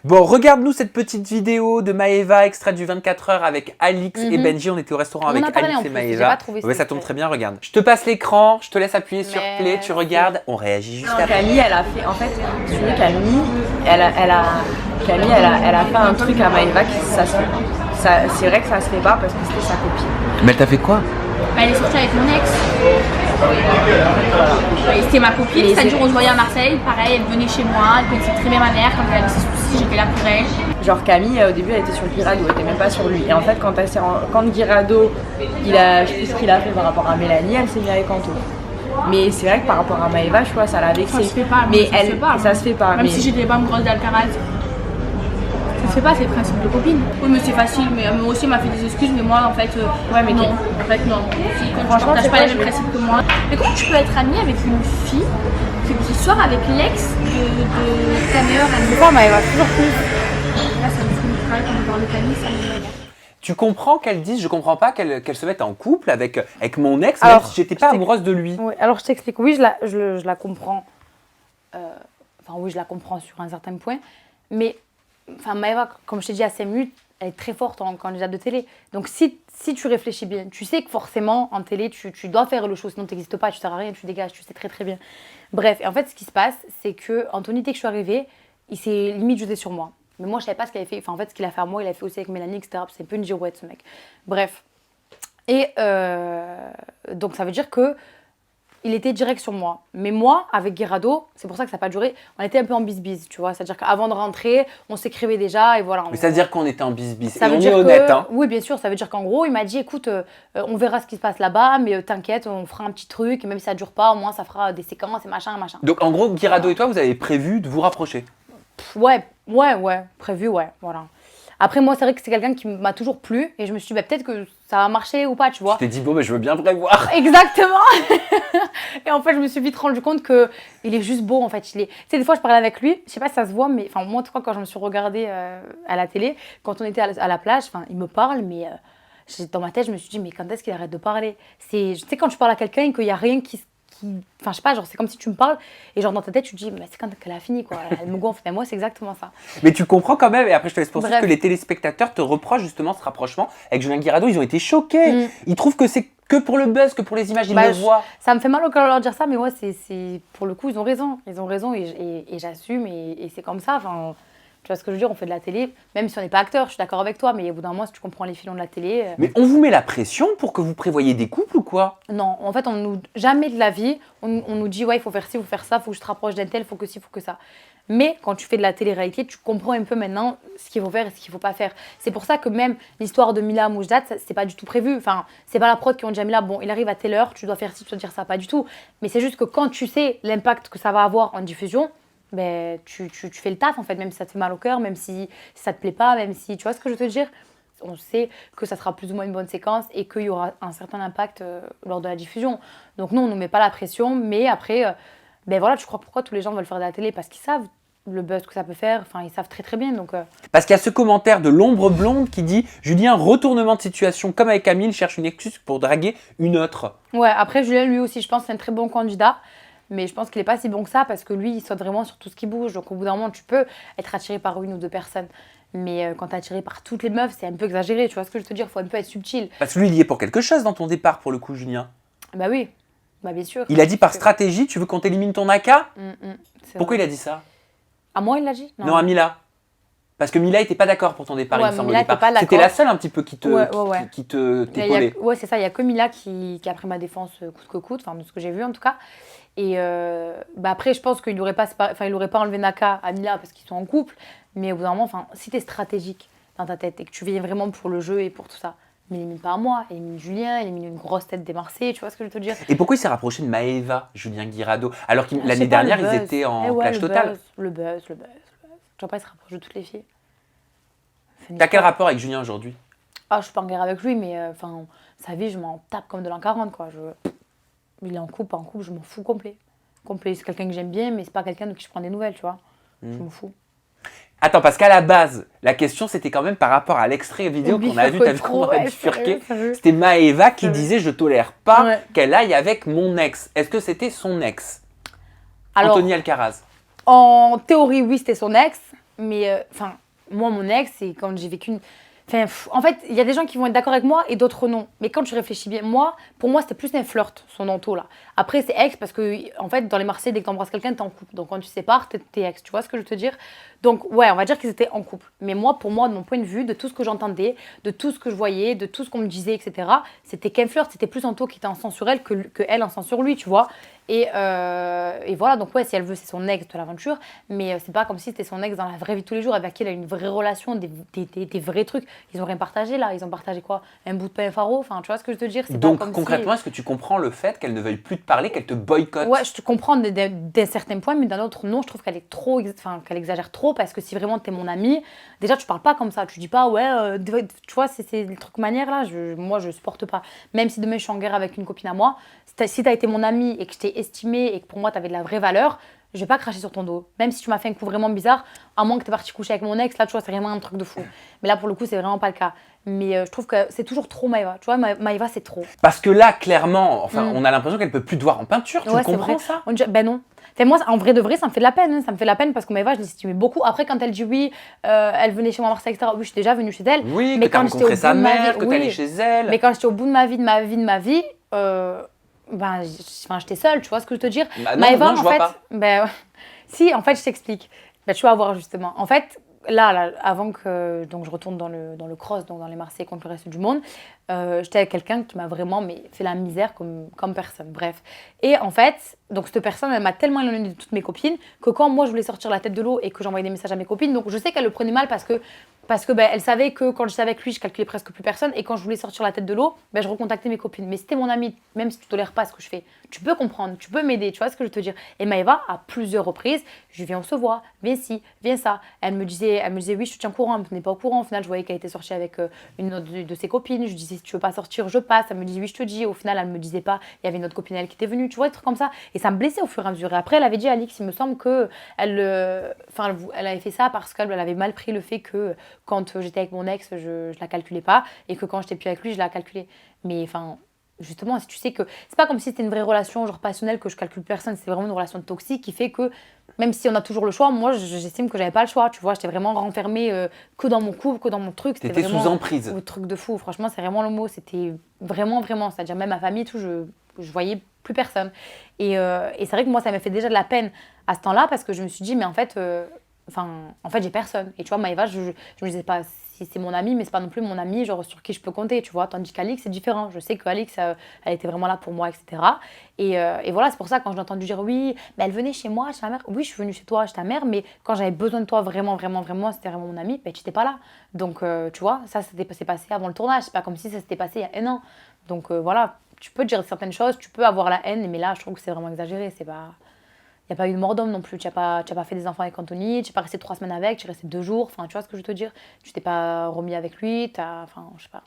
Bon, regarde-nous cette petite vidéo de Maëva, extrait du 24 heures avec Alix et Benji. On était au restaurant avec Alix et Maëva. Ouais, ça tombe très bien, regarde. Je te passe l'écran, je te laisse appuyer sur play, tu regardes, on réagit juste après. Camille, elle a fait, en fait, Camille, elle a fait un truc à Maëva qui ça se fait pas. C'est vrai que ça se fait pas parce que c'était sa copine. Mais elle t'a fait quoi? Elle est sortie avec mon ex. C'était ma copine, c'est-à-dire on se voyait à Marseille, pareil, elle venait chez moi, elle connaissait très bien ma mère, quand elle avait ses soucis, j'étais là pour elle. Genre Camille, au début, elle était sur Guirado, elle était même pas sur lui. Et en fait, quand Guirado, je sais plus ce qu'il a fait par rapport à Mélanie, elle s'est mise avec Anto. Mais c'est vrai que par rapport à Maëva, je vois, ça l'a vexée. Ça se fait pas, mais ça se fait pas. Même mais... si j'ai des bonnes grosses d'Alcaraz. Ça se fait pas, c'est le principe de copine. Oui, mais c'est facile, mais moi aussi, elle m'a fait des excuses, mais moi, en fait, ouais, mais non. En fait, non. Si, quand tu partages pas les mêmes principes que moi. Mais comment tu peux être amie avec une fille qui sort avec l'ex de ta meilleure amie? C'est pas Maëva, toujours plus. Là, ça me fout une craque quand on parle de Camille, ça me regarde. Tu comprends qu'elle dise, je comprends pas qu'elle se mette en couple avec mon ex, alors, même si j'étais pas amoureuse de lui. Oui, alors je t'explique, oui, je la comprends. Enfin, oui, je la comprends sur un certain point, mais enfin, Maëva, comme je t'ai dit à 5 minutes, elle est très forte en candidate de télé. Donc, si tu réfléchis bien, tu sais que forcément, en télé, tu dois faire le show, sinon tu n'existes pas, tu ne sers à rien, tu dégages, tu sais très très bien. Bref, et en fait, ce qui se passe, c'est que Anthony, dès que je suis arrivée, il s'est limite jeté sur moi. Mais moi, je ne savais pas ce qu'il avait fait. Enfin, en fait, ce qu'il a fait à moi, il a fait aussi avec Mélanie, etc. C'est un peu une girouette, ce mec. Bref. Et donc, ça veut dire que il était direct sur moi. Mais moi, avec Guirado, c'est pour ça que ça n'a pas duré, on était un peu en bisbise, tu vois. C'est-à-dire qu'avant de rentrer, on s'écrivait déjà et voilà. Mais ça veut dire qu'on était en bisbise. Ça et veut on dire est honnête, hein. Oui, bien sûr. Ça veut dire qu'en gros, il m'a dit, écoute, on verra ce qui se passe là-bas, mais t'inquiète, on fera un petit truc. Et même si ça ne dure pas, au moins, ça fera des séquences et machin. Donc, en gros, Guirado et toi, vous avez prévu de vous rapprocher? Ouais. Prévu, ouais, voilà. Après, moi, c'est vrai que c'est quelqu'un qui m'a toujours plu et je me suis dit, bah, peut-être que ça va marcher ou pas, tu vois. Tu t'es dit, bon, bah, je veux bien prévoir. Exactement. Et en fait, je me suis vite rendu compte qu'il est juste beau, en fait. Tu sais, des fois, je parlais avec lui, je sais pas si ça se voit, mais enfin, moi, en tout cas, quand je me suis regardée à la télé, quand on était à la plage, enfin, il me parle, mais dans ma tête, je me suis dit, mais quand est-ce qu'il arrête de parler? Tu sais, quand tu parles à quelqu'un et qu'il n'y a rien qui. Enfin, je sais pas, genre, c'est comme si tu me parles et genre dans ta tête, tu te dis, mais c'est quand qu'elle a fini, quoi. Elle me gonfle. Mais moi, c'est exactement ça. Mais tu comprends quand même, et après, je te laisse poursuivre, que les téléspectateurs te reprochent justement ce rapprochement avec Julien Guirado. Ils ont été choqués. Ils trouvent que c'est que pour le buzz, que pour les images, ils le voient. Ça me fait mal au cœur de leur dire ça, mais ouais, c'est pour le coup, ils ont raison. Ils ont raison et j'assume et c'est comme ça. Enfin, tu vois ce que je veux dire, on fait de la télé, même si on n'est pas acteur, je suis d'accord avec toi, mais au bout d'un moment, si tu comprends les filons de la télé... Mais on vous met la pression pour que vous prévoyiez des couples ou quoi? Non, en fait, jamais de la vie, on nous dit, ouais, il faut faire ci, il faut faire ça, il faut que je te rapproche d'un tel, il faut que ci, il faut que ça. Mais quand tu fais de la télé-réalité, tu comprends un peu maintenant ce qu'il faut faire et ce qu'il ne faut pas faire. C'est pour ça que même l'histoire de Mila Moujdat, c'est pas du tout prévu. Enfin, c'est pas la prod qui ont dit à Mila, bon, il arrive à telle heure, tu dois faire ci, tu dois dire ça, pas du tout. Mais c'est juste que quand tu sais l'impact que ça va avoir en diffusion, ben, tu fais le taf en fait, même si ça te fait mal au cœur, même si ça te plaît pas, même si, tu vois ce que je veux te dire? On sait que ça sera plus ou moins une bonne séquence et qu'il y aura un certain impact lors de la diffusion. Donc nous, on ne nous met pas la pression, mais après, ben voilà, tu crois pourquoi tous les gens veulent faire de la télé? Parce qu'ils savent le buzz que ça peut faire, enfin ils savent très très bien. Donc, Parce qu'il y a ce commentaire de l'ombre blonde qui dit « Julien, retournement de situation, comme avec Camille, cherche une excuse pour draguer une autre. » Ouais, après Julien, lui aussi, je pense que c'est un très bon candidat. Mais je pense qu'il n'est pas si bon que ça parce que lui, il saute vraiment sur tout ce qui bouge. Donc au bout d'un moment, tu peux être attiré par une ou deux personnes. Mais quand tu es attiré par toutes les meufs, c'est un peu exagéré. Tu vois ce que je veux te dire? Il faut un peu être subtil. Parce que lui, il y est pour quelque chose dans ton départ, pour le coup, Julien. Bah oui, bah bien sûr. Il a dit par stratégie, tu veux qu'on t'élimine ton AK? Pourquoi il a dit ça? À moi, il l'a dit? Non, à Mila. Parce que Mila n'était pas d'accord pour ton départ, il me semble, au départ. C'était la seule un petit peu qui t'épaulait. Ouais, c'est ça. Il n'y a que Mila qui a pris ma défense coûte que coûte, enfin de ce que j'ai vu en tout cas. Et bah après, je pense qu'il n'aurait pas enlevé Naka à Mila parce qu'ils sont en couple. Mais au bout d'un moment, si tu es stratégique dans ta tête et que tu viens vraiment pour le jeu et pour tout ça, n'élimine pas moi, élimine Julien, élimine une grosse tête des Marseillais, tu vois ce que je veux te dire? Et pourquoi il s'est rapproché de Maëva, Julien Guirado, alors que l'année dernière, ils étaient en clash total? Le buzz. Tu vois pas, il se rapproche de toutes les filles. T'as quel rapport avec Julien aujourd'hui? Ah, je suis pas en guerre avec lui, mais sa vie, je m'en tape comme de l'an 40, quoi. Il est en couple, pas en couple, je m'en fous complet. C'est quelqu'un que j'aime bien, mais c'est pas quelqu'un de qui je prends des nouvelles, tu vois. Je m'en fous. Attends, parce qu'à la base, la question c'était quand même par rapport à l'extrait vidéo qu'on a vu, t'as vu comment on a bifurqué. C'était Maëva qui disait je tolère pas qu'elle aille avec mon ex. Est-ce que c'était son ex? Alors, Anthony Alcaraz. En théorie, oui, c'était son ex. enfin, moi, mon ex, c'est quand j'ai vécu une... Enfin, en fait, il y a des gens qui vont être d'accord avec moi et d'autres non. Mais quand tu réfléchis bien, pour moi, c'était plus un flirt, son entour là. Après, c'est ex parce que, en fait, dans les Marseillais, dès que t'embrasses quelqu'un, t'es en couple. Donc, quand tu sépares, t'es ex. Tu vois ce que je veux te dire? Donc, ouais, on va dire qu'ils étaient en couple. Mais moi, pour moi, de mon point de vue, de tout ce que j'entendais, de tout ce que je voyais, de tout ce qu'on me disait, etc., c'était qu'un flirt. C'était plus Anto qui était en sens sur elle que elle en sens sur lui, tu vois. Et voilà, donc ouais, si elle veut, c'est son ex de l'aventure, mais c'est pas comme si c'était son ex dans la vraie vie de tous les jours, avec qui elle a une vraie relation, des vrais trucs. Ils ont rien partagé là, ils ont partagé quoi? Un bout de pain faro, enfin, tu vois ce que je veux te dire? Donc concrètement, est-ce que tu comprends le fait qu'elle ne veuille plus te parler, qu'elle te boycotte? Ouais, je te comprends d'un certain point, mais d'un autre, non, je trouve qu'elle est trop, qu'elle exagère trop, parce que si vraiment t'es mon amie, déjà tu parles pas comme ça, tu dis pas, ouais, tu vois, c'est le truc manière là, moi je supporte pas. Même si demain je suis en guerre avec une copine à moi, si t'as été mon amie et que je t'ai estimée et que pour moi t'avais de la vraie valeur, je vais pas cracher sur ton dos. Même si tu m'as fait un coup vraiment bizarre, à moins que t'es parti coucher avec mon ex, là tu vois, c'est vraiment un truc de fou. Mais là pour le coup, c'est vraiment pas le cas. Mais je trouve que c'est toujours trop Maëva. Tu vois, Maëva, c'est trop. Parce que là, clairement, enfin, on a l'impression qu'elle peut plus te voir en peinture. Tu comprends ça? Ben non. Enfin, moi, en vrai de vrai, ça me fait de la peine. Hein. Ça me fait de la peine parce que Maëva, je l'estimais beaucoup. Après, quand elle dit oui, elle venait chez moi à Marseille, etc. Oui, je suis déjà venue chez elle. Oui, mais que t'as rencontré sa mère, que t'es allée chez elle. Mais quand j'étais au bout de ma vie, ben, j'étais seule. Tu vois ce que je veux te dire? Bah Maëva, non, je vois pas. Ben, si, en fait, je t'explique. Ben, tu vas voir justement. En fait, là, avant que donc, je retourne dans le cross, donc dans les Marseillais contre le reste du monde, j'étais avec quelqu'un qui m'a vraiment fait la misère comme personne. Bref. Et en fait, donc cette personne, elle m'a tellement éloignée de toutes mes copines que quand moi je voulais sortir la tête de l'eau et que j'envoyais des messages à mes copines, donc je sais qu'elle le prenait mal parce que ben, elle savait que quand j'étais avec lui, je calculais presque plus personne et quand je voulais sortir la tête de l'eau, ben, je recontactais mes copines. Mais si t'es mon amie, même si tu tolères pas ce que je fais, tu peux comprendre, tu peux m'aider, tu vois ce que je veux te dire. Et Maëva, à plusieurs reprises, je viens, on se voit, viens ci, viens ça. Elle me disait oui, je te tiens au courant, elle me tenait pas au courant. Au final, je voyais qu'elle était sortie avec une autre de ses copines. Je disais si tu veux pas sortir, je passe. Elle me dit oui, je te dis. Au final, elle me disait pas. Il y avait une autre copine elle qui était venue, tu vois, des trucs comme ça. Et ça me blessait au fur et à mesure. Et après, elle avait dit à Alix, il me semble que elle avait fait ça parce qu'elle avait mal pris le fait que quand j'étais avec mon ex, je la calculais pas et que quand j'étais plus avec lui, je la calculais. Mais enfin, justement, si tu sais que c'est pas comme si c'était une vraie relation genre passionnelle que je calcule personne, c'est vraiment une relation toxique qui fait que même si on a toujours le choix, moi j'estime que j'avais pas le choix, tu vois, j'étais vraiment renfermée que dans mon couple, que dans mon truc. T'étais vraiment sous emprise. Un truc de fou, franchement, c'est vraiment le mot, c'était vraiment, c'est-à-dire même ma famille, tout, je voyais plus personne. Et c'est vrai que moi ça m'a fait déjà de la peine à ce temps-là parce que je me suis dit, mais en fait, j'ai personne. Et tu vois, Maëva, je me disais pas si c'est mon amie, mais c'est pas non plus mon amie, genre sur qui je peux compter, tu vois. Tandis qu'Alix, c'est différent. Je sais qu'Alix, elle était vraiment là pour moi, etc. Et voilà, c'est pour ça, quand je l'ai entendu dire oui, mais elle venait chez moi, chez ta mère. Oui, je suis venue chez toi, chez ta mère, mais quand j'avais besoin de toi, vraiment, c'était vraiment mon amie, ben, tu n'étais pas là. Donc, tu vois, ça, c'est passé avant le tournage. C'est pas comme si ça s'était passé il y a un an. Donc, voilà, tu peux dire certaines choses, tu peux avoir la haine, mais là, je trouve que c'est vraiment exagéré. C'est pas... Il n'y a pas eu de mort d'homme non plus. Tu n'as pas fait des enfants avec Anthony, tu n'es pas resté 3 semaines avec, tu es resté 2 jours. Enfin, tu vois ce que je veux te dire? Tu t'es pas remis avec lui, enfin, je sais pas.